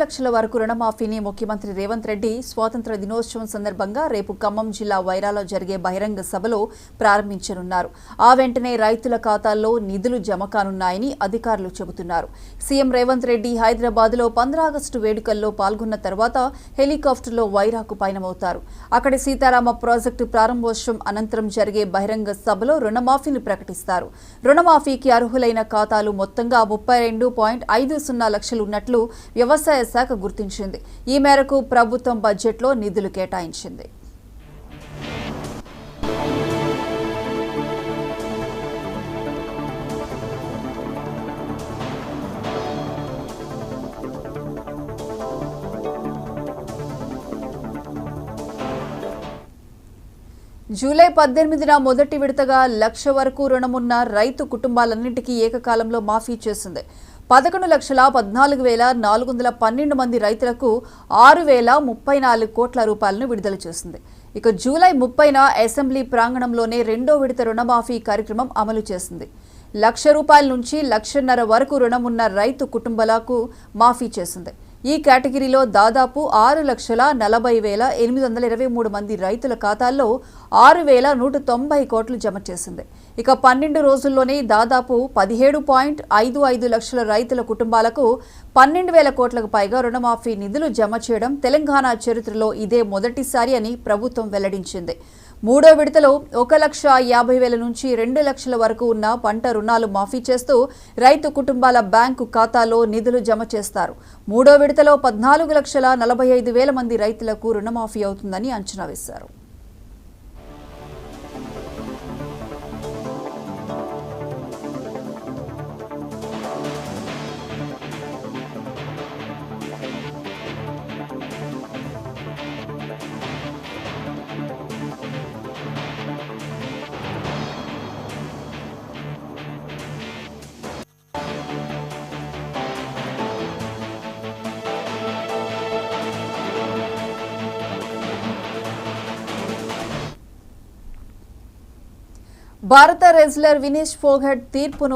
లక్షల వరకు రుణమాఫీని ముఖ్యమంత్రి రేవంత్ రెడ్డి స్వాతంత్ర దినోత్సవం సందర్భంగా రేపు ఖమ్మం జిల్లా వైరాలో జరిగే బహిరంగ సభలో ప్రారంభించనున్నారు. ఆ వెంటనే రైతుల ఖాతాల్లో నిధులు జమ కానున్నాయని అధికారులు చెబుతున్నారు. సీఎం రేవంత్ రెడ్డి హైదరాబాద్లో 15 ఆగస్టు వేడుకల్లో పాల్గొన్న తర్వాత హెలికాప్టర్లో వైరాకు పయనమవుతారు. అక్కడి సీతారామ ప్రాజెక్టు ప్రారంభోత్సవం అనంతరం జరిగే బహిరంగ సభలో రుణమాఫీని ప్రకటిస్తారు. రుణమాఫీకి అర్హులైన ఖాతాలు మొత్తంగా 32.50 లక్షలు ఉన్నట్లు వ్యవసాయ శాఖ గుర్తించింది. ఈ మేరకు ప్రభుత్వం బడ్జెట్లో నిధులు కేటాయించింది. జూలై 18న మొదటి విడతగా 1,00,000 వరకు రుణమున్న రైతు కుటుంబాలన్నింటికీ ఏకకాలంలో మాఫీ చేసింది. 11,14,412 మంది రైతులకు 6,034 కోట్ల రూపాయలను విడుదల చేసింది. ఇక జూలై 30న అసెంబ్లీ ప్రాంగణంలోనే రెండో విడత రుణమాఫీ కార్యక్రమం అమలు చేసింది. 1,00,000 రూపాయల నుంచి 1,50,000 వరకు రుణమున్న రైతు కుటుంబాలకు మాఫీ చేసింది. ఈ కేటగిరీలో దాదాపు 6,40,823 మంది రైతుల ఖాతాల్లో 6,190 కోట్లు జమ చేసింది. ఇక 12 రోజుల్లోనే దాదాపు 17.55 లక్షల రైతుల కుటుంబాలకు 12,000 కోట్లకు పైగా రుణమాఫీ నిధులు జమ చేయడం తెలంగాణ చరిత్రలో ఇదే మొదటిసారి అని ప్రభుత్వం వెల్లడించింది. మూడో విడతలో 1,50,000 నుంచి 2 లక్షల వరకు ఉన్న పంట రుణాలు మాఫీ చేస్తూ రైతు కుటుంబాల బ్యాంకు ఖాతాలో నిధులు జమ చేస్తారు. మూడో విడతలో 14,45,000 మంది రైతులకు రుణమాఫీ అవుతుందని అంచనా వేశారు. భారత రెజ్లర్ వినేష్ ఫోగట్ తీర్పును